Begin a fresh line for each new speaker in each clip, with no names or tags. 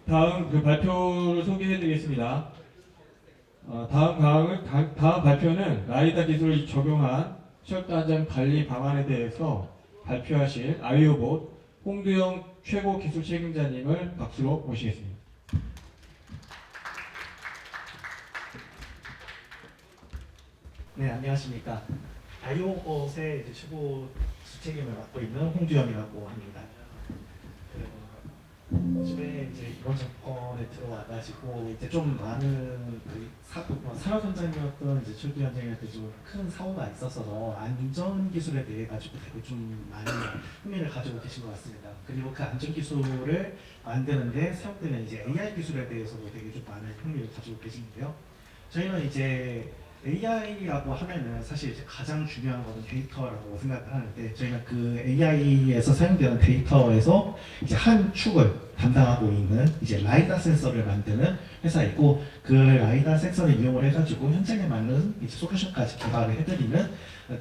다음 그 발표를 소개해드리겠습니다. 다음 발표는 라이다 기술을 적용한 철도 안전 관리 방안에 대해서 발표하실 아이오봇 홍두영 최고 기술 책임자님을 박수로 모시겠습니다.
네, 안녕하십니까. 아이오봇의 최고 책임을 맡고 있는 홍두영이라고 합니다. 요즘에 이제 이번 정권에 들어와가지고 이제 좀 많은 산업 현장이었던 이제 철도 현장이었던 좀 큰 사고가 있었어서 안전 기술에 대해 가지고 되게 좀 많이 흥미를 가지고 계신 것 같습니다. 그리고 그 안전 기술을 만드는데 사용되는 이제 AI 기술에 대해서도 되게 좀 많은 흥미를 가지고 계시는데요. 저희는 이제 AI라고 하면은 사실 이제 가장 중요한 것은 데이터라고 생각을 하는데, 저희는 그 AI에서 사용되는 데이터에서 이제 한 축을 담당하고 있는 이제 라이다 센서를 만드는 회사이고, 그 라이다 센서를 이용을 해가지고 현장에 맞는 이제 솔루션까지 개발을 해드리는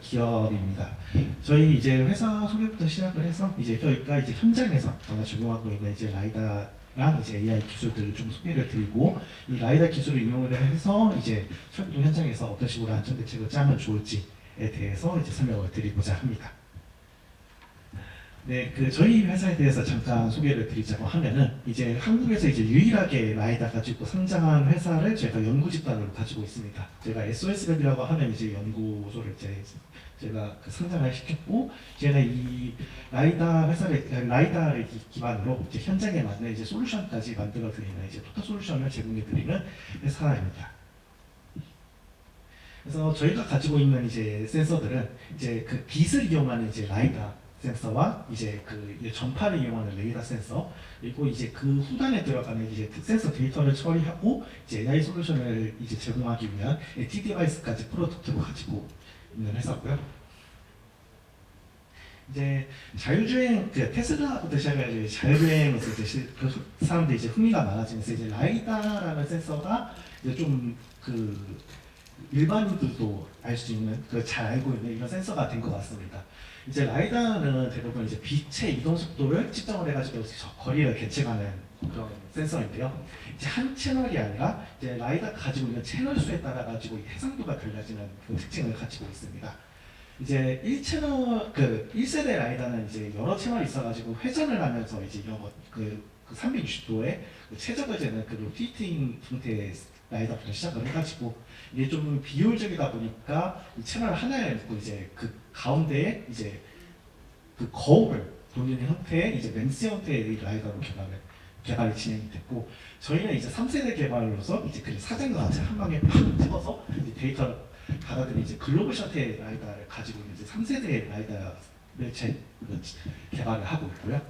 기업입니다. 저희 이제 회사 소개부터 시작을 해서 이제 저희가 이제 현장에서 저희가 적용하고 있는 이제 라이다 랑 이제 AI 기술들을 좀 소개를 드리고, 이 라이다 기술을 이용을 해서 이제 철도 현장에서 어떤 식으로 안전 대책을 짜면 좋을지에 대해서 이제 설명을 드리고자 합니다. 네, 그 저희 회사에 대해서 잠깐 소개를 드리자고 하면은, 이제 한국에서 이제 유일하게 라이다 가지고 상장한 회사를 저희가 연구 집단으로 가지고 있습니다. 제가 SOS랩이라고 하는 이제 연구소를 이제 제가 그 상장을 시켰고, 저희는 이 라이다를 기반으로 이제 현장에 맞는 이제 솔루션까지 만들어 드리는 이제 토탈 솔루션을 제공해 드리는 회사입니다. 그래서 저희가 가지고 있는 이제 센서들은 이제 그 빛을 이용하는 이제 라이다 센서와 이제 그 전파를 이용하는 레이더 센서, 그리고 이제 그 후단에 들어가는 이제 센서 데이터를 처리하고 이제 AI 솔루션을 이제 제공하기 위한 T 디바이스까지 프로덕트로 가지고 있는 회사고요. 이제 자율주행, 그 테슬라부터 시작해서 자율주행에서 이제 그 사람들이 이제 흥미가 많아지면서 이제 라이다라는 센서가 이제 좀 그 일반인들도 알 수 있는, 그 잘 알고 있는 이런 센서가 된 것 같습니다. 이제 라이다는 대부분 이제 빛의 이동 속도를 측정을 해가지고 거리를 계측하는 그런 센서인데요. 이제 한 채널이 아니라 이제 라이다가 가지고 있는 채널 수에 따라 가지고 해상도가 달라지는 그 특징을 가지고 있습니다. 이제 1채널, 그 1세대 라이다는 이제 여러 채널이 있어가지고 회전을 하면서 이제 이런 그 360도의 그 최적화 되는 그 로테이팅 형태의 라이다부터 시작을 해가지고, 이게 좀 비효율적이다 보니까 이 채널 하나에 놓고 이제 그 가운데에 이제 그 거울을 돌리는 형태의 이제 렌스 형태의 라이다로 개발이 진행이 됐고, 저희는 이제 3세대 개발로서 이제 그 사진과 같이 한 방에 팍 찍어서 이제 데이터를 받아들인 이제 글로벌 셔틀 라이다를 가지고 있는 이제 3세대 라이다를 개발을 하고 있고요.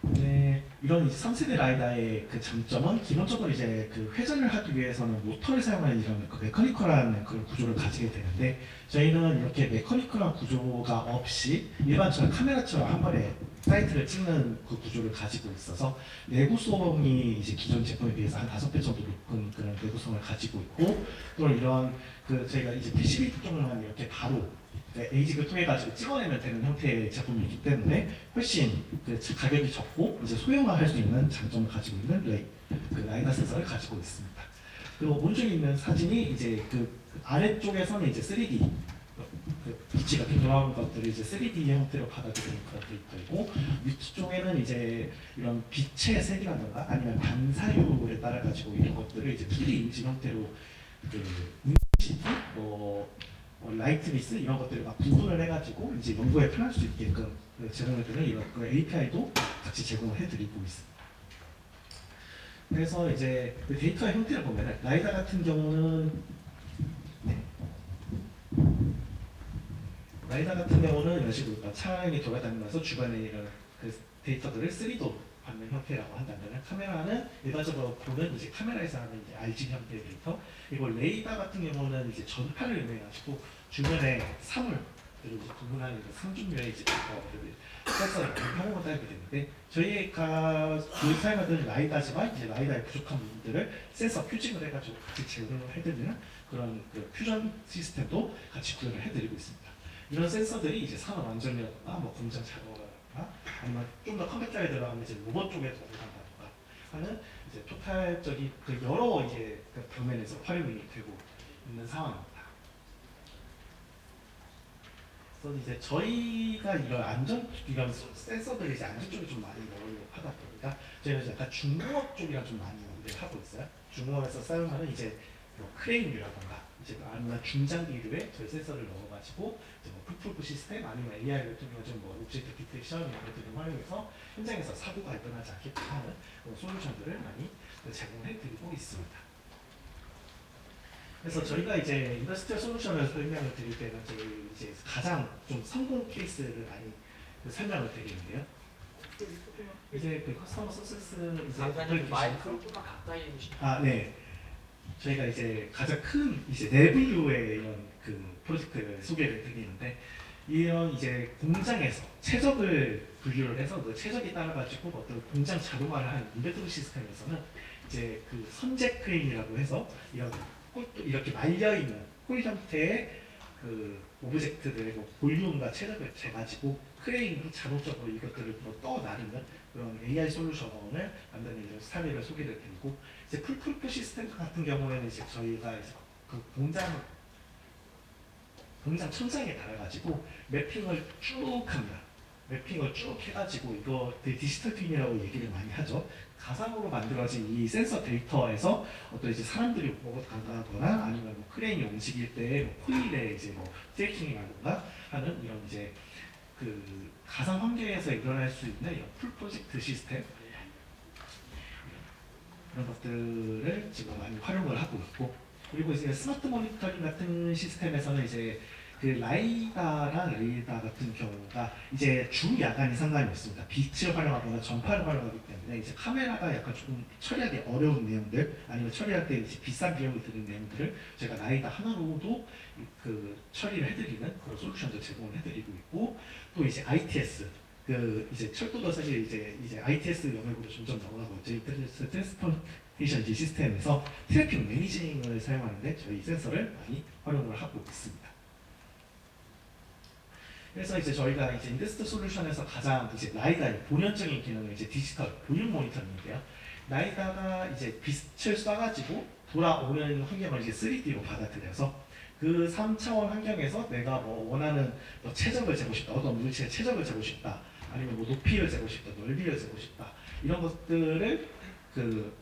네, 이런 이제 3세대 라이다의 그 장점은 기본적으로 이제 그 회전을 하기 위해서는 모터를 사용하는 이런 그 메커니컬한 그런 구조를 가지게 되는데, 저희는 이렇게 메커니컬한 구조가 없이 일반적인 카메라처럼 한 번에 사이트를 찍는 그 구조를 가지고 있어서 내구성이 이제 기존 제품에 비해서 한 5배 정도 높은 그런 내구성을 가지고 있고, 또 이런 그 저희가 이제 PCB 쪽만 이렇게 바로 에이직을 통해 가지고 찍어내면 되는 형태의 제품이기 때문에 훨씬 그 가격이 적고 이제 소형화할 수 있는 장점을 가지고 있는 그 라이다 센서를 가지고 있습니다. 그리고 오른쪽에 있는 사진이 이제 그 아래쪽에서는 이제 3D 그 빛이 이렇게 돌아오는 것들을 이제 3D 형태로 받아들이는 그런 데이터이고, 위쪽에는 이제 이런 빛의 색이라든가 아니면 반사율에 따라 가지고 이런 것들을 이제 2D 인지 형태로 그 인시티 라이트니스 이런 것들을 막 구분을 해가지고 이제 연구에 편할 수 있게끔 제공해드리는 이런 API도 같이 제공을 해드리고 있습니다. 그래서 이제 그 데이터의 형태를 보면 라이다 같은 경우는 이런 식으로 차량이 돌아다니면서 주변에 이런 그 데이터들을 3도 받는 형태라고 한다면, 카메라는 일반적으로 보는 이제 카메라에서 하는 이제 RG 형태의 데이터, 그리고 레이더 같은 경우는 이제 전파를 이용해가지고 주변에 사물 그리고 구분하는 상중류의 이제 센서를 방향으로 따게 되는데, 저희가 사용하던 라이다지만 이제 라이다의 부족한 부분들을 센서 퓨징을 해가지고 같이 제공을 해드리는 그런 그 퓨전 시스템도 같이 구현을 해드리고 있습니다. 이런 센서들이 이제 산업 안전이라든가 뭐 공장 작업 간다든가 아니면 좀 더 컴퓨터에 들어가면 이제 로봇 쪽에 도움을 간다든가 하는 이제 토탈적인 그 여러 이제 그 도면에서 활용이 되고 있는 상황입니다. 그래서 이제 저희가 이런 센서들이 이제 안전 쪽에 좀 많이 하다 보니까 저희가 이제 약간 중공업 쪽이랑 좀 많이 연대를 하고 있어요. 중공업에서 사용하는 이제 뭐 크레인류라던가 이제 아니면 중장비류에 저희 센서를 넣어가지고 이제 뭐 풀프루프 시스템 아니면 AI 같은 경우 좀뭐 옵젝트 디텍션 이런 것들을 활용해서 현장에서 사고가 일어나지 않게끔 하는 그런 솔루션들을 많이 제공해드리고 있습니다. 그래서 저희가 이제 인더스트리얼 솔루션을 설명을 드릴 때는 저희 이제 가장 좀 성공 케이스를 많이 설명을 드리는데요. 이제 그 커스터머 서비스 이제
장관님 마이크로 조금 가까이 해주시면.
네. 저희가 이제 가장 큰 이제 내분류의 이런 그 프로젝트를 소개를 드리는데 이런 이제 공장에서 최적을 분류를 해서 그 최적에 따라 가지고 어떤 공장 자동화를 하는 인벤토리 시스템에서는 이제 그 선제 크레인이라고 해서 이렇게 말려 있는 홀 형태의 그 오브젝트들의 뭐 볼륨과 체력을 재가지고 크레인이 자동적으로 이것들을 떠 나르는 그런 AI 솔루션을 만드는 이런 스타일을 소개를 드리고 이제 풀프루프 시스템 같은 경우에는 이제 저희가 이제 그 공장 천장에 달아가지고 매핑을 쭉 합니다. 매핑을 쭉 해가지고 이거 디지털 트윈이라고 얘기를 많이 하죠. 가상으로 만들어진 이 센서 데이터에서 어떤 이제 사람들이 보고 간다거나 아니면 뭐 크레인이 움직일 때 뭐 코일에 이제 뭐 트래킹이라든가 하는 이런 이제 그 가상 환경에서 일어날 수 있는 이런 풀 프로젝트 시스템 그런 것들을 지금 많이 활용을 하고 있고 그리고 이제 스마트 모니터링 같은 시스템에서는 이제 그 라이다랑 레이더 같은 경우가 이제 주 야간이 상관이 없습니다. 빛을 활용하거나 전파를 활용하기 때문에 이제 카메라가 약간 조금 처리하기 어려운 내용들 아니면 처리할 때 이제 비싼 비용이 드는 내용들을 제가 라이다 하나로도 그 처리를 해드리는 그런 솔루션도 제공을 해드리고 있고 또 이제 ITS 그 이제 철도도 사실 이제 ITS 영역으로 점점 넘어가고 있죠. 트랜스포테이션 시스템에서 트래픽 매니징을 사용하는데 저희 센서를 많이 활용을 하고 있습니다. 그래서 이제 저희가 이제 인더스트 솔루션에서 가장 이제 라이다의 본연적인 기능은 이제 디지털 볼륨 모니터링인데요. 라이다가 이제 빛을 쏴가지고 돌아오는 환경을 이제 3D로 받아들여서 그 3차원 환경에서 내가 뭐 원하는 뭐 최적을 재고 싶다, 어떤 물체의 최적을 재고 싶다, 아니면 뭐 높이를 재고 싶다, 넓이를 재고 싶다 이런 것들을 그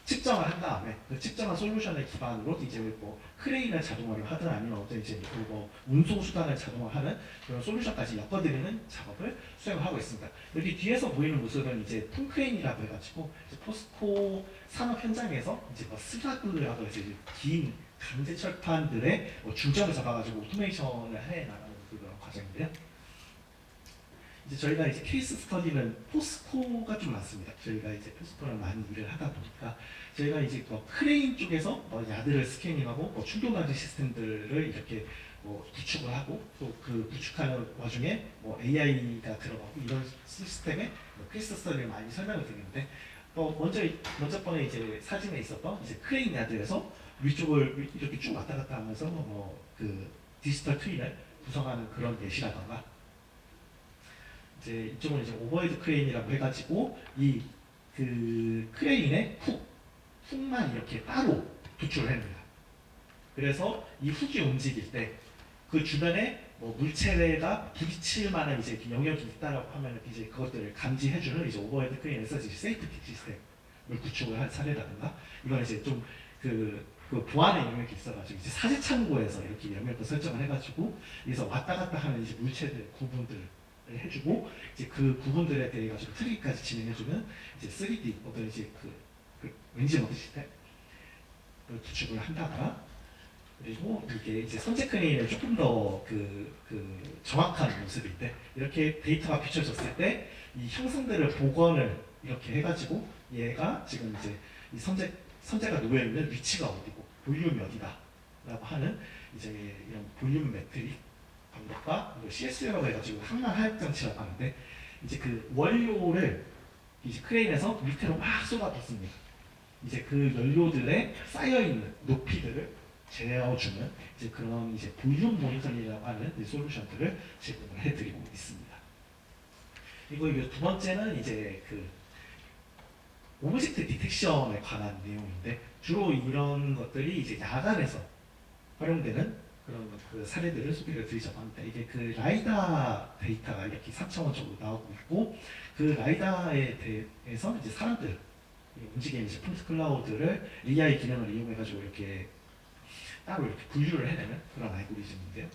측정을 한 다음에 그 측정한 솔루션을 기반으로 이제 뭐 크레인을 자동화를 하든 아니면 어떤 이제 뭐 운송 수단을 자동화하는 그런 솔루션까지 엮어드리는 작업을 수행을 하고 있습니다. 여기 뒤에서 보이는 모습은 이제 통크레인이라고 해가지고 이제 포스코 산업 현장에서 이제 뭐 스라그라고 이제 긴 강제 철판들의 뭐 중점을 잡아가지고 오토메이션을 해 나가는 그런 과정인데요. 이제 저희가 이제 케이스 스터디는 포스코가 좀 많습니다. 저희가 이제 포스코랑 많이 일을 하다 보니까 저희가 이제 뭐 크레인 쪽에서 뭐 야드를 스캐닝하고 뭐 충돌 방지 시스템들을 이렇게 뭐 구축을 하고 또 그 구축하는 와중에 뭐 AI가 들어가고 이런 시스템에 뭐 케이스 스터디를 많이 설명을 드리는데 먼저 번에 이제 사진에 있었던 이제 크레인 야드에서 위쪽을 이렇게 쭉 왔다 갔다 하면서 뭐 그 디지털 트윈을 구성하는 그런 예시라던가 이제 이쪽은 이제 오버헤드 크레인이라고 해가지고 이 그 크레인의 훅만 이렇게 따로 도출을 합니다. 그래서 이 훅이 움직일 때 그 주변에 뭐 물체가 부딪힐 만한 이제 영역이 있다라고 하면 이제 그것들을 감지해주는 이제 오버헤드 크레인에서 이제 세이프티 시스템을 구축을 한 사례라든가 이건 이제 좀 그 보안의 영역이 있어가지고 이제 사진 창고에서 이렇게 영역을 설정을 해가지고 여기서 왔다 갔다 하는 이제 물체들 구분들 해주고 이제 그 부분들에 대해 가지고 트리까지 진행해주는 이제 3D 어떤 이제 그 왠지 모드 시스템을 구축을 한다거나 그리고 이게 이제 선제 크레인을 조금 더 그 정확한 모습일 때 이렇게 데이터가 비춰졌을 때 이 형상들을 복원을 이렇게 해가지고 얘가 지금 이제 이 선제가 놓여 있는 위치가 어디고 볼륨이 어디다라고 하는 이제 이런 볼륨 매트릭 방법과 CSU라고 해가지고 항만 하역 장치라고 하는데 이제 그 원료를 이제 크레인에서 밑으로 막 쏟아붓습니다. 이제 그 연료들에 쌓여 있는 높이들을 재어주는 이제 그런 이제 볼륨 모니터링이라고 하는 솔루션들을 제공을 해드리고 있습니다. 그리고 이두 번째는 이제 그 오브젝트 디텍션에 관한 내용인데 주로 이런 것들이 이제 야간에서 활용되는 그런 그 사례들을 소개를 드리자고 합니다. 이게 그 라이다 데이터가 이렇게 3차원적으로 나오고 있고 그 라이다에 대해서 이제 사람들 움직이는 이제 폰트 클라우드를 AI 기능을 이용해가지고 이렇게 따로 이렇게 분류를 해내는 그런 알고리즘인데요.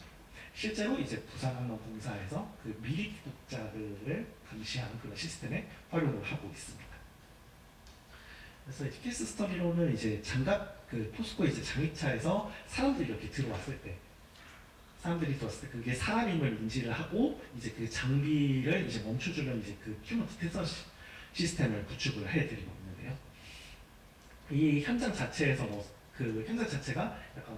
실제로 이제 부산항공공사에서 그 미리 귀국자들을 감시하는 그런 시스템에 활용을 하고 있습니다. 그래서 이제 케이스 스터디로는 이제 장갑 그 포스코 이제 장애차에서 사람들이 이렇게 들어왔을 때 그게 사람임을 인지를 하고 이제 그 장비를 이제 멈춰주는 이제 그 휴먼 디텍션 시스템을 구축을 해드리고 있는데요. 이 현장 자체에서 그 현장 자체가 약간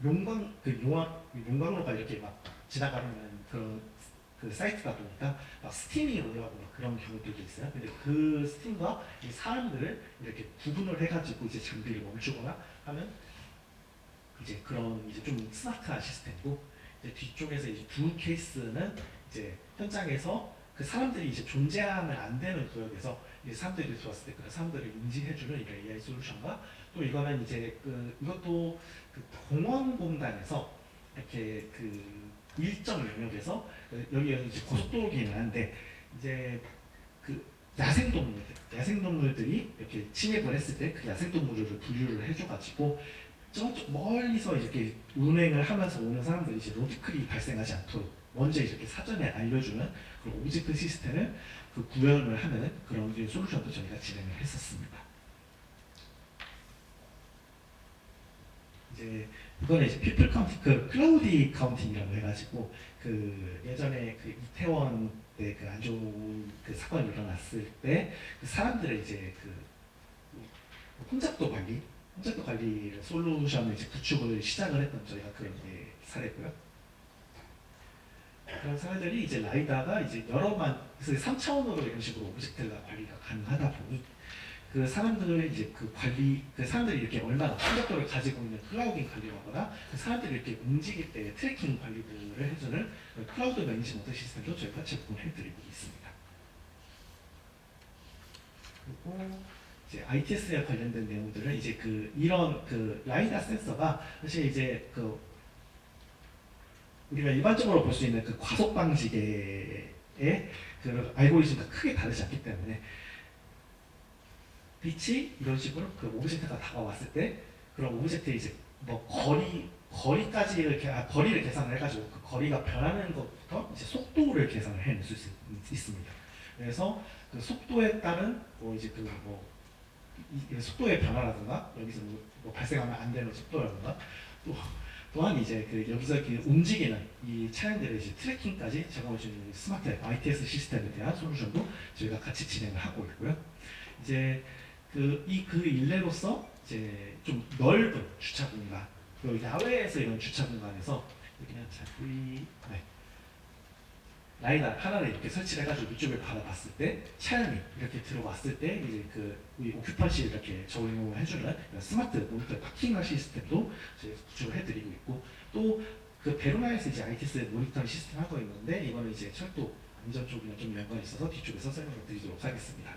용광로가 이렇게 막 지나가는 그 사이트다 보니까 막 스팀이 올라가고 막 그런 경우들도 있어요. 근데 그 스팀과 이 사람들을 이렇게 구분을 해가지고 이제 장비를 멈추거나 하면 이제 그런 이제 좀 스마트한 시스템이고 이제 뒤쪽에서 이제 두 케이스는 이제 현장에서 그 사람들이 이제 존재하면 안 되는 구역에서 이제 사람들이 들어왔을 때 그 사람들을 인지해주는 이런 AI 솔루션과 또 이거는 이제 이것도 그 공원공단에서 이렇게 그 일정 영역에서 여기 이제 고속도로기는 한데 이제 그 야생동물들이 이렇게 침입을 했을 때 그 야생동물을 분류를 해줘가지고 저쪽 멀리서 이렇게 운행을 하면서 오는 사람들이 이제 로드킬이 발생하지 않도록 먼저 이렇게 사전에 알려주는 그런 오브젝트 시스템을 그 구현을 하는 그런 이제 솔루션도 저희가 진행을 했었습니다. 이제 이거는 이제 피플 카운팅, 그 클라우디 카운팅이라고 해가지고 그 예전에 그 이태원 때 그 안 좋은 그 사건이 일어났을 때 그 사람들의 이제 그 혼잡도 관리 솔루션을 이제 구축을 시작을 했던 저희가 그런 이제 사례고요. 그런 사례들이 이제 라이다가 이제 그래서 3차원으로 이런 식으로 오브젝트가 관리가 가능하다 보니 그 사람들을 이제 그 사람들이 이렇게 얼마나 충격도를 가지고 있는 클라우딩 관리를 하거나 그 사람들이 이렇게 움직일 때 트래킹 관리를 해주는 클라우드 매니지먼트 시스템도 저희가 제공해드리고 있습니다. 그리고 이제 ITS에 관련된 내용들은 이제 이런 라이다 센서가 사실 이제 우리가 일반적으로 볼 수 있는 그 과속 방지계의 그 알고리즘과 크게 다르지 않기 때문에 빛이 이런 식으로 그 오브젝트가 다가왔을 때 그런 오브젝트 이제 뭐 거리까지 이렇게 거리를 계산을 해가지고 그 거리가 변하는 것부터 이제 속도를 계산을 해낼 수 있습니다. 그래서 그 속도에 따른 이제 이 속도의 변화라든가 여기서 뭐 발생하면 안 되는 속도라든가 또한 이제 여기서 움직이는 이 차량들의 이제 트래킹까지 제공해주는 스마트 ITS 시스템에 대한 솔루션도 저희가 같이 진행을 하고 있고요. 이제 그 일례로서 이제 좀 넓은 주차 공간, 그리고 야외에서 이런 주차 공간에서 그냥 라이다 하나를 이렇게 설치를 해가지고 이쪽을 바라봤을 때 차량이 이렇게 들어왔을 때 이제 우리 오큐펀시 이렇게 적용을 해주는 스마트 모니터 파킹 시스템도 저희 구축을 해드리고 있고 또 그 베로나에서 이제 ITS 모니터링 시스템 하고 있는데 이거는 이제 철도 안전 쪽이랑 좀 연관이 있어서 뒤쪽에서 설명을 드리도록 하겠습니다.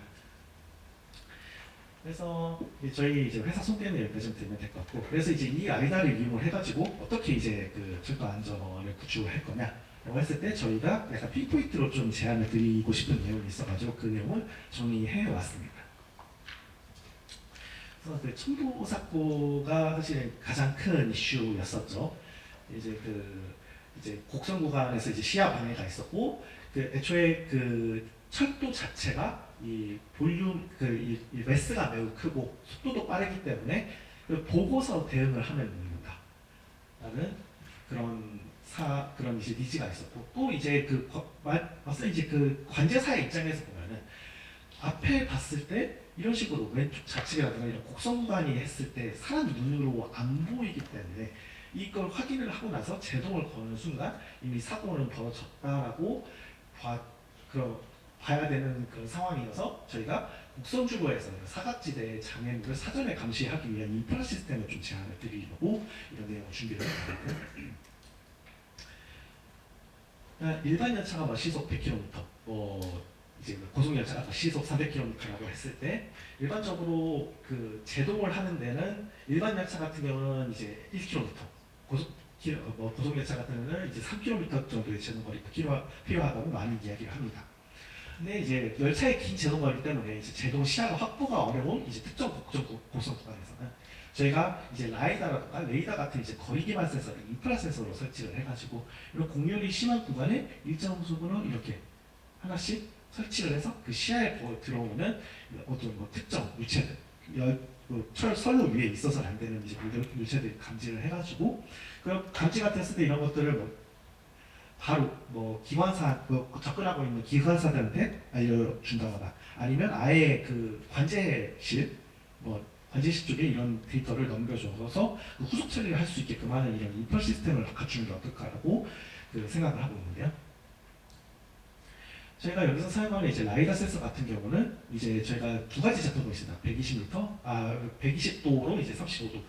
그래서 저희 이제 회사 소개는 여기까지 좀 드리면 될 것 같고 그래서 이제 이 라이다를 이용을 해가지고 어떻게 이제 그 철도 안전을 구축을 할 거냐 라고 했을 때 저희가 약간 핀포인트로 좀 제안을 드리고 싶은 내용이 있어가지고 그 내용을 정리해 왔습니다. 그래서 그 청도 사고가 사실 가장 큰 이슈였었죠. 이제 곡선 구간에서 이제 시야 방해가 있었고 애초에 그 철도 자체가 이 볼륨 이 매스가 매우 크고 속도도 빠르기 때문에 보고서 대응을 하면 됩니다. 라는 그런 이제 니즈가 있었고 또 이제 맞서 이제 그 관제사의 입장에서 보면은 앞에 봤을 때 이런 식으로 왼쪽 좌측이라든가 이런 곡선 구간이 했을 때 사람 눈으로 안 보이기 때문에 이걸 확인을 하고 나서 제동을 거는 순간 이미 사고는 벌어졌다라고 봐야 되는 그런 상황이어서 저희가 곡선주로에서 사각지대의 장애물을 사전에 감시하기 위한 인프라 시스템을 좀 제안을 드리려고 이런 내용을 준비를 했습니다. 일반 열차가 뭐 시속 100km, 뭐 이제 고속 열차가 뭐 시속 400km라고 했을 때 일반적으로 그 제동을 하는 데는 일반 열차 같은 경우는 이제 1km, 고속 열차 같은 경우는 이제 3km 정도의 제동 거리가 필요하다고 많이 이야기를 합니다. 근데 이제 열차의 긴 제동 거리 때문에 이제 제동 시야가 확보가 어려운 이제 특정 고속 구간에서는 저희가 이제 라이다라든가 레이더 같은 이제 거리 기반 센서를 인프라 센서로 설치를 해가지고 이런 공률이 심한 구간에 일정 부분으로 이렇게 하나씩 설치를 해서 그 시야에 들어오는 어떤 뭐 특정 물체들, 선로 위에 있어서는 안 되는 이제 물체들 감지를 해가지고 그 감지가 됐을 때 이런 것들을 뭐 바로 뭐 기관사 접근하고 있는 기관사들한테 알려준다거나 아니면 아예 그 관제실 관제실 쪽에 이런 데이터를 넘겨줘서 그 후속 처리를 할 수 있게끔 하는 이런 인프라 시스템을 갖추는 게 어떨까라고 그 생각을 하고 있는데요. 저희가 여기서 사용하는 이제 라이다 센서 같은 경우는 이제 저희가 두 가지 제품이 있습니다. 120도로 이제 35도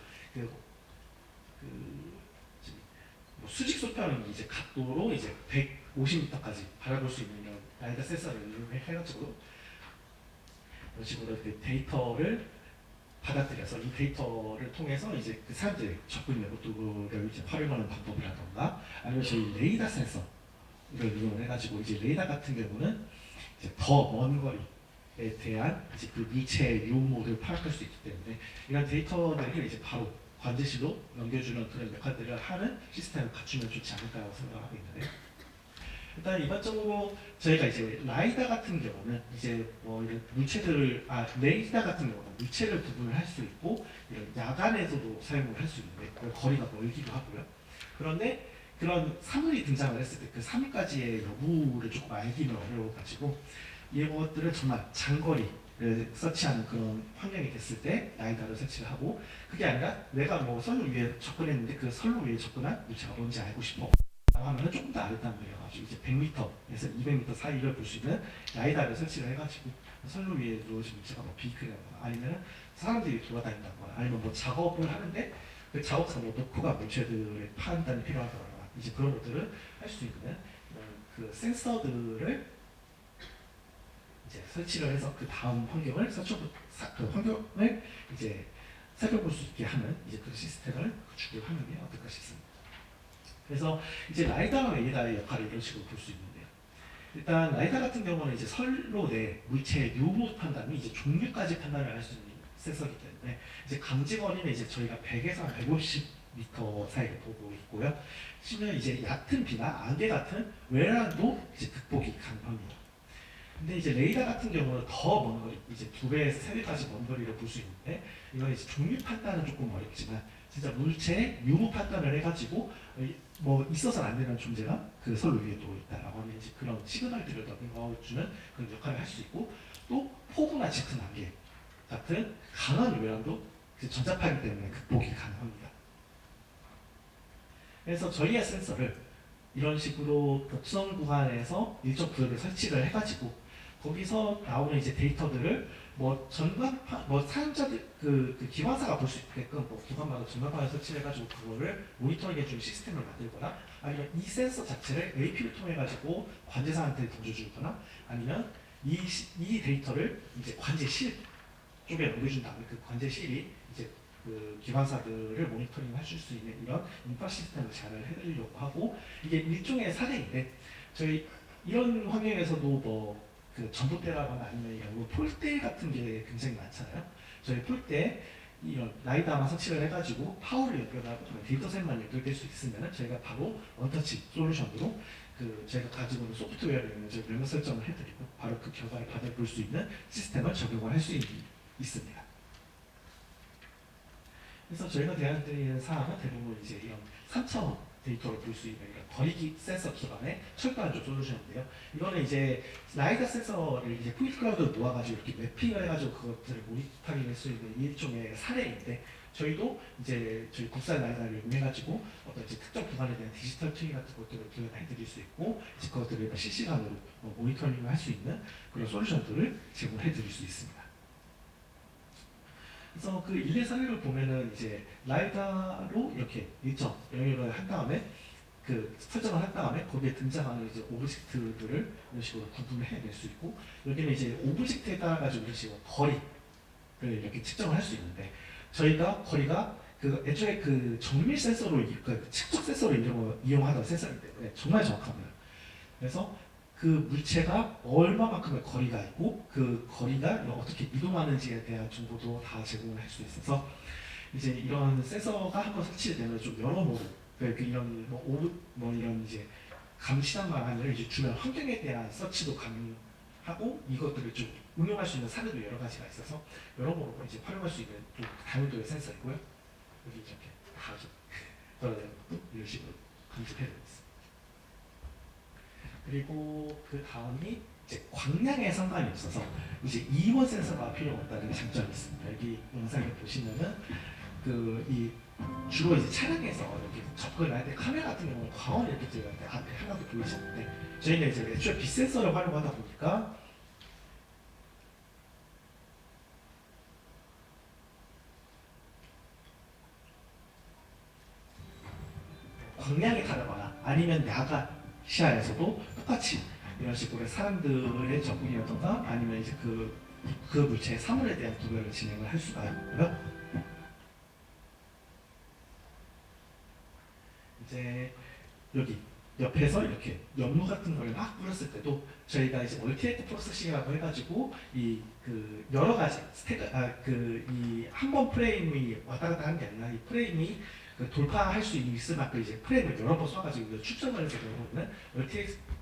뭐 수직 소표하는 이제 각도로 이제 150m까지 바라볼 수 있는 이런 라이다 센서를 이용해가지고 이런 식으로 그 데이터를 받아들여서 이 데이터를 통해서 이제 그 사람들이 접근 내부를 이제 활용하는 방법이라던가 아니면 저희 레이더 센서를 이용해가지고 이제 레이더 같은 경우는 이제 더 먼 거리에 대한 이제 그 물체의 유무를 파악할 수 있기 때문에 이런 데이터들을 이제 바로 관제실로 넘겨주는 그런 역할들을 하는 시스템을 갖추면 좋지 않을까라고 생각하고 있는데요. 일단 일반적으로 저희가 이제 라이다 같은 경우는 이제 뭐 이런 물체들을 레이다 같은 경우는 물체를 구분을 할 수 있고 이런 야간에서도 사용을 할 수 있는데 거리가 멀기도 하고요. 그런데 그런 사물이 등장을 했을 때 그 사물까지의 여부를 조금 알기는 어려워가지고 이것들을 정말 장거리를 서치하는 그런 환경이 됐을 때 라이다를 설치를 하고 그게 아니라 내가 뭐 선로 위에 접근했는데 그 선로 위에 접근한 물체가 뭔지 알고 싶어 하면은 조금 더 아래단계여가지고 이제 100m에서 200m 사이를 볼 수 있는 라이다를 설치를 해가지고 선로 위에 놓으신 물체가 뭐 비크라거나 아니면 사람들이 돌아다닌다거나 아니면 뭐 작업을 하는데 그 작업상 뭐 노크가 물체들의 판단이 필요하다거나 이제 그런 것들을 할 수 있는 그 센서들을 이제 설치를 해서 그 다음 환경을 그 환경을 이제 살펴볼 수 있게 하는 이제 그 시스템을 구축을 하는 게 어떨까 싶습니다. 그래서 이제 라이다와 레이다의 역할을 이런 식으로 볼 수 있는데요. 일단 라이다 같은 경우는 이제 선로 내 물체의 유무 판단이 이제 종류까지 판단을 할 수 있는 센서이기 때문에 이제 감지거리는 이제 저희가 100에서 150m 사이를 보고 있고요. 심지어 이제 얕은 비나 안개 같은 외란도 이제 극복이 가능합니다. 근데 이제 레이더 같은 경우는 더 먼 거리, 이제 2배에서 3배까지 먼 거리를 볼 수 있는데 이건 이제 종류 판단은 조금 어렵지만 진짜 물체의 유무 판단을 해가지고 뭐 있어서는 안 되는 존재가 그 선로 위에 또 있다라고 하면 이제 그런 시그널들을 넣어주는 그런 역할을 할 수 있고 또 폭우나 짙은 안개 같은 강한 외란도 전자파이기 때문에 극복이 가능합니다. 그래서 저희의 센서를 이런 식으로 곡선 구간에서 일정 구역에 설치를 해가지고 거기서 나오는 이제 데이터들을 뭐 전광판, 뭐 사용자들 그 기관사가 볼 수 있게끔 뭐 구간마다 전광판을 설치해가지고 그거를 모니터링해주는 시스템을 만들거나 아니면 이 센서 자체를 AP를 통해 가지고 관제사한테 던져주거나 아니면 이 데이터를 이제 관제실 쪽에 넘겨준 다음에 그 관제실이 이제 그 기관사들을 모니터링 하실 수 있는 이런 인프라 시스템을 잘 해드리려고 하고 이게 일종의 사례인데 저희 이런 환경에서도 뭐 그 전봇대라거나 아니면 이런 폴대 같은 게 굉장히 많잖아요. 저희 폴대 이런 라이다만 설치를 해가지고 파워를 연결하고 데이터셋만 연결될 수 있으면 저희가 바로 원터치 솔루션으로 그 저희가 가지고 있는 소프트웨어를 명령 설정을 해드리고 바로 그 결과를 받아볼 수 있는 시스템을 적용을 할 수 있습니다. 그래서 저희가 대안드리는 사항은 대부분 이제 이런 3차원 데이터를 볼 수 있는 이런 거리 센서 기반의 철도 안쪽 솔루션인데요. 이거는 이제 라이다 센서를 이제 포인트 클라우드로 모아가지고 이렇게 매핑을 해가지고 그것들을 모니터링 할 수 있는 일종의 사례인데 저희도 이제 저희 국산 라이다를 이용해가지고 어떤 이제 특정 구간에 대한 디지털 트윈 같은 것들을 구현해드릴 수 있고 이제 그것들을 실시간으로 모니터링을 할 수 있는 그런 솔루션들을 제공해드릴 수 있습니다. 그래서 그 일례 사례를 보면은 이제 라이다로 이렇게 일정 영역을 한 다음에 그 설정을 한 다음에 거기에 등장하는 이제 오브젝트들을 이런 식으로 구분해낼 수 있고 여기는 이제 오브젝트에 따라 가지고 이런 식으로 거리를 이렇게 측정을 할 수 있는데 저희가 거리가 그 애초에 그 정밀 센서로 그 측정 센서로 이용하던 센서이기 때문에 정말 정확합니다. 그래서 그 물체가 얼마만큼의 거리가 있고 그 거리가 어떻게 이동하는지에 대한 정보도 다 제공을 할 수 있어서 이제 이런 센서가 한번 설치되면 좀 여러모로 이런 이런 이제 감시단만을 이제 주변 환경에 대한 서치도 가능하고 이것들을 좀 응용할 수 있는 사례도 여러 가지가 있어서 여러모로 이제 활용할 수 있는 또 다용도의 센서이고요. 여기 이렇게 다 돌아다니는 것도 이런 식으로 감지해드리고 있습니다. 그리고 그 다음이 이제 광량에 상관이 없어서 이제 이원 센서가 필요 없다는 장점이 있습니다. 여기 영상에 보시면은 이 주로 이제 차량에서 이렇게 접근을 할 때 카메라 같은 경우는 광원이 이렇게 저희 앞에 하나도 보이지 않는데 저희는 이제 애초에 빛 센서를 활용하다 보니까 광량이 다르거나 아니면 야간 시야에서도 똑같이 이런 식으로 사람들의 접근이라던가 아니면 이제 그 물체의 사물에 대한 구별을 진행을 할 수가 있고요. 이제 여기 옆에서 이렇게 연무 같은 걸 막 뿌렸을 때도 저희가 이제 멀티레이트 프로세싱이라고 해가지고 여러 가지 이 한 번 프레임이 왔다 갔다 하는 게 아니라 이 프레임이 돌파할 수 있을 만큼 이제 프레임을 여러 번 쏴가지고 추정을 해서 보면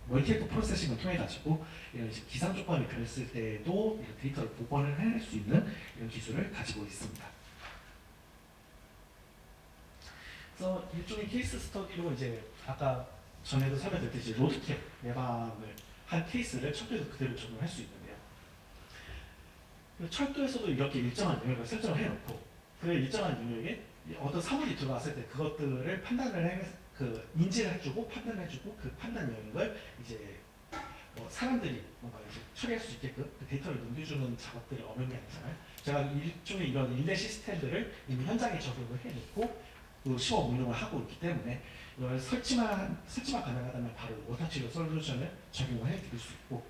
멀티레이트 프로세싱을 통해 가지고 이런 이제 기상 조건이 변했을 때도 이런 데이터를 복원을 해낼 수 있는 이런 기술을 가지고 있습니다. 그래서 일종의 케이스 스터디로 이제 아까 전에도 설명드렸듯이 로드캡 예방을 한 케이스를 철도에서 그대로 적용할 수 있는데요. 철도에서도 이렇게 일정한 영역을 설정을 해놓고 그 일정한 영역에 어떤 사물이 들어왔을 때 그것들을 인지를 해주고 판단을 해주고 그 판단 영역을 이제 사람들이 뭔가 이제 처리할 수 있게끔 그 데이터를 넘겨주는 작업들을 어려운 게 아니잖아요. 제가 일종의 이런 인내 시스템들을 이미 현장에 적용을 해놓고 시험 운영을 하고 있기 때문에 이걸 설치만 가능하다면 바로 워터치료 솔루션을 적용을 해드릴 수 있고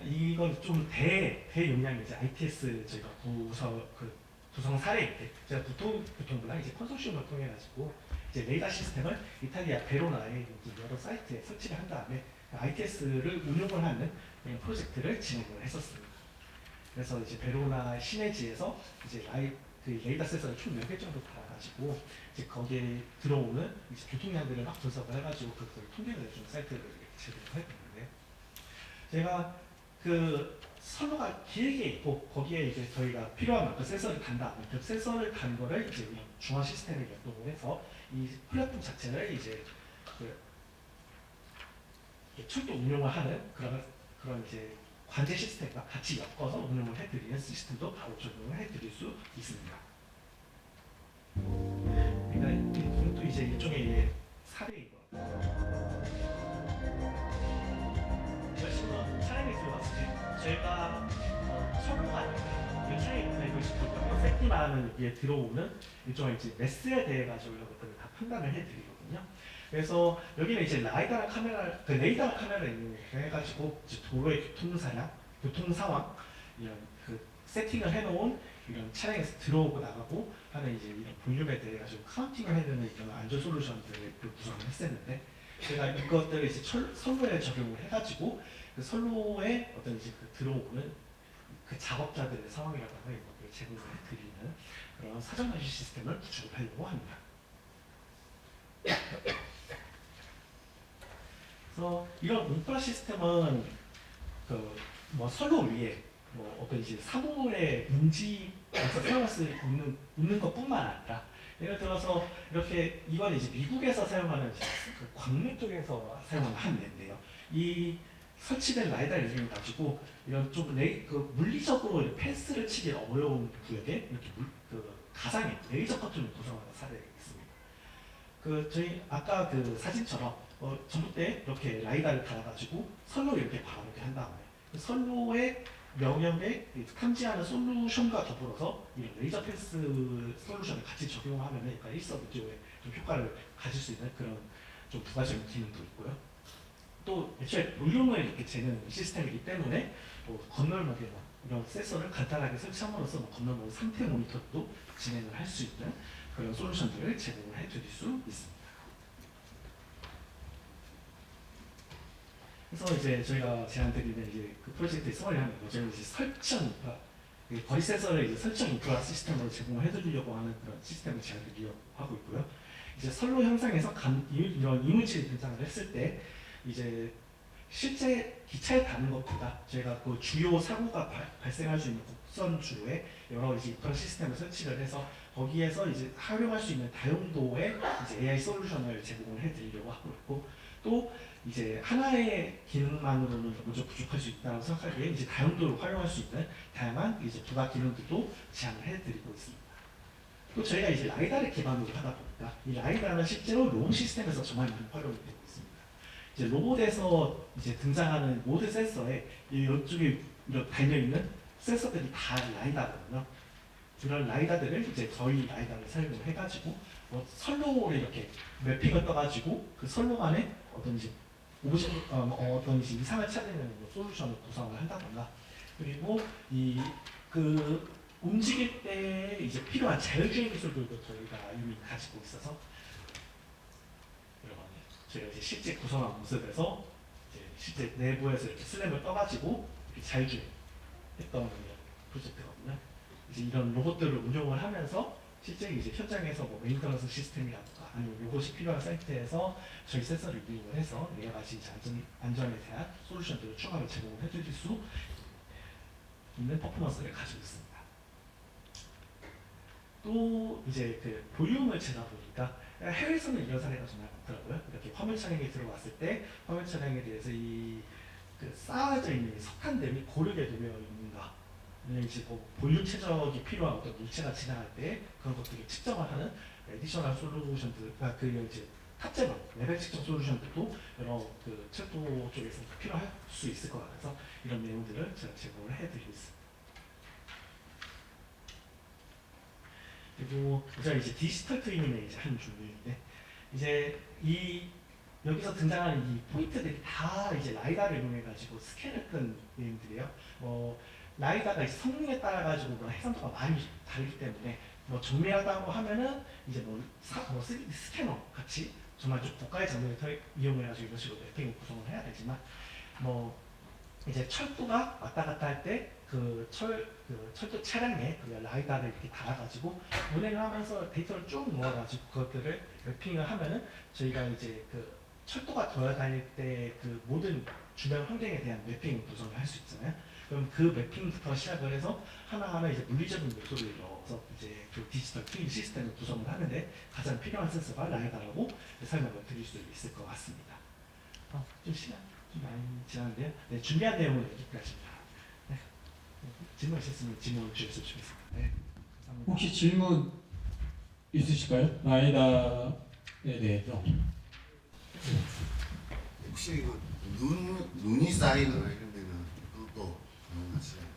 이건 좀 대용량의 이제 ITS 저희가 구성 사례인데 제가 교통부랑 이제 컨소시엄을 통해 가지고 이제 레이더 시스템을 이탈리아 베로나의 여러 사이트에 설치를 한 다음에 ITS를 운용을 하는 프로젝트를 진행을 했었습니다. 그래서 이제 베로나 시내지에서 이제 레이더 센서를 총 4개 정도 달아가지고 이제 거기에 들어오는 이제 교통량들을 막 분석을 해가지고 그걸 통계를 내주는 사이트를 제공을 했는데 제가 선로가 길게 있고 거기에 이제 저희가 필요한 만큼 센서를 단 다음에 그 센서를 단 거를 이제 중앙 시스템에 연동을 해서 이 플랫폼 자체를 이제 철도 운용을 하는 그런 이제 관제 시스템과 같이 엮어서 운영을 해드리는 시스템도 바로 적용을 해드릴 수 있습니다. 그러니까 이것도 이제 일종의 사례이고 열심히 차량에 들어갔을 때 저희가 선로가 아니라 차량에 이걸 짚고 세티만은 여기에 들어오는 일종의 이제 매스에 대해 가지고 이런 것들을 다 판단을 해드리거든요. 그래서 여기는 이제 레이더 카메라를 이용해가지고 도로의 교통 상황 이런 세팅을 해놓은 이런 차량에서 들어오고 나가고 하는 이제 이런 볼륨에 대해 가지고 카운팅을 해주는 이런 안전 솔루션들을 구성을 했었는데 제가 이것들을 이제 선로에 적용을 해가지고 그 선로에 어떤 이제 들어오는 그 작업자들의 상황이라든가 이런 것들을 제공을 해드리는 그런 사전 감시 시스템을 구축을 하려고 합니다. 그래서 이런 인프라 시스템은 선로 위에 어떤 이제 사물의 인지에서 사용할 수 있는 것뿐만 아니라 예를 들어서 이렇게 이건 이제 미국에서 사용하는 광맥 쪽에서 사용하는 한 예인데요. 이 설치된 라이다를 이용해 가지고 이런 좀 물리적으로 펜스를 치기 어려운 구역에 이렇게 가상의 레이저 커튼을 구성하는 사례가 있습니다. 저희 아까 사진처럼 전봇대에 이렇게 라이다를 달아가지고 선로 이렇게 바로 이렇게 한 다음에 선로에 영역에 탐지하는 솔루션과 더불어서 이 레이저 패스 솔루션을 같이 적용하면 약간 일석이조의 좀 효과를 가질 수 있는 그런 좀 부가적인 기능도 있고요. 또 애초에 볼륨을 이렇게 재는 시스템이기 때문에 뭐 건널목에 이런 센서를 간단하게 설치함으로써 건널목 상태 모니터도 진행을 할 수 있는 그런 솔루션들을 제공을 해드릴 수 있습니다. 그래서 이제 저희가 제안드리는 이제 그 프로젝트의 서머리하는 거죠. 이제 설정 인프라, 거리 센서를 이제 설정 인프라 시스템으로 제공을 해드리려고 하는 그런 시스템을 제안드리려고 하고 있고요. 이제 선로 형상에서 이런 이물질이 등장을 했을 때 이제 실제 기차에 타는 것보다 저희가 그 주요 사고가 발생할 수 있는 곡선 주로에 여러 이제 인프라 시스템을 설치를 해서 거기에서 이제 활용할 수 있는 다용도의 이제 AI 솔루션을 제공을 해드리려고 하고 있고 또 이제 하나의 기능만으로는 먼저 부족할 수 있다고 생각하기에 이제 다용도로 활용할 수 있는 다양한 이제 부가 기능들도 제안을 해드리고 있습니다. 또 저희가 이제 라이다를 기반으로 하다 보니까 이 라이다는 실제로 로봇 시스템에서 정말 많이 활용이 되고 있습니다. 이제 로봇에서 이제 등장하는 모든 센서에 이쪽에 이렇게 달려 있는 센서들이 다 라이다거든요. 이런 라이다들을 이제 저희 라이다를 사용을 해가지고 뭐 선로를 이렇게 매핑을 떠가지고 그 선로 안에 어떤 이제 어떤 이제 이상을 찾는 뭐 솔루션을 구성을 한다던가 그리고 이 그 움직일 때 이제 필요한 자율주행 기술들도 저희가 이미 가지고 있어서 여러분 저희가 이제 실제 구성한 모습에서 이제 실제 내부에서 이렇게 슬램을 떠가지고 이렇게 자율주행했던 프로젝트거든요. 이제 이런 로봇들을 운용을 하면서 실제 이제 현장에서 뭐 메인터넌스 시스템이라든가 아니면 로봇이 필요한 사이트에서 저희 센서를 이용을 해서 여러 가지 이제 안전에 대한 솔루션들을 추가로 제공을 해드릴 수 있는 퍼포먼스를 가지고 있습니다. 또 이제 그 볼륨을 재다 보니까 해외에서는 이런 사례가 정말 많더라고요. 이렇게 화물 차량이 들어왔을 때 화물 차량에 대해서 이 그 쌓아져 있는 석탄들이 고르게 되어 있는가, 아니면 이제 뭐 볼륨 최적이 필요한 어떤 물체가 지나갈 때 그런 것들을 측정을 하는 에디셔널 솔루션들, 그 이제 탑재만 레벨 측정 솔루션들도 여러 그 철도 쪽에서 필요할 수 있을 것 같아서 이런 내용들을 제가 제공을 해드리고 있습니다. 그리고 이제 디지털 트윈의 이제 한 종류인데 이제 이 여기서 등장하는 이 포인트들이 다 이제 라이다를 이용해 가지고 스캔했던 내용들이에요. 뭐 라이다가 이제 성능에 따라 가지고 뭐 해상도가 많이 다르기 때문에 뭐 정밀하다고 하면은 이제 뭐 3D 스캐너 같이 정말 좀 고가의 장비를 이용해 가지고 이런 식으로 매핑을 구성을 해야 되지만 뭐 이제 철도가 왔다 갔다 할 때 그 철도 차량에 그 라이다를 이렇게 달아가지고 운행을 하면서 데이터를 쭉 모아가지고 그것들을 매핑을 하면은 저희가 이제 그 철도가 돌아다닐 때 그 모든 주변 환경에 대한 매핑을 구성을 할 수 있잖아요. 그럼 그 매핑부터 시작을 해서 하나하나 이제 물리적인 요소를 넣어서 이제 그 디지털 트윈 시스템을 구성을 하는데 가장 필요한 센서가 라이다라고 설명을 드릴 수 있을 것 같습니다. 좀 시간 좀 많이 지났는데요. 네, 준비한 내용은 여기까지입니다. 네. 질문 있으시면 질문을 주셨으면 좋겠습니다. 네, 감사합니다.
혹시 질문 있으실까요? 라이다에 대해서.
혹시 눈이 쌓이거나 이런 데는 그것도 가능하시나요?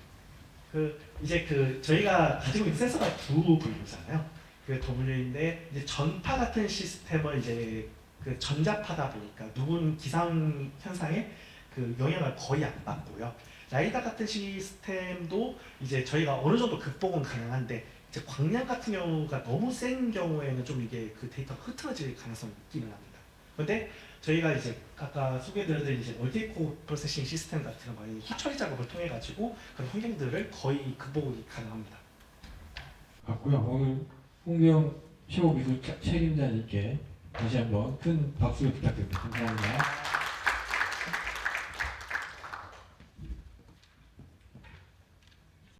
그 이제 그 저희가 가지고 있는 센서가 두 분류잖아요. 그 두 분류인데 이제 전파 같은 시스템을 이제 그 전자파다 보니까 누군 기상 현상에 그 영향을 거의 안 받고요. 라이다 같은 시스템도 이제 저희가 어느 정도 극복은 가능한데 이제 광량 같은 경우가 너무 센 경우에는 좀 이게 그 데이터가 흐트러질 가능성이 있기는 합니다. 근데 저희가 이제 아까 소개드린 이제 멀티코어 프로세싱 시스템 같은 거 후처리 작업을 통해 가지고 그런 환경들을 거의 극복이 가능합니다.
같고요. 오늘 홍대영 최고기술 책임자님께 다시 한번 큰 박수 부탁드립니다. 감사합니다.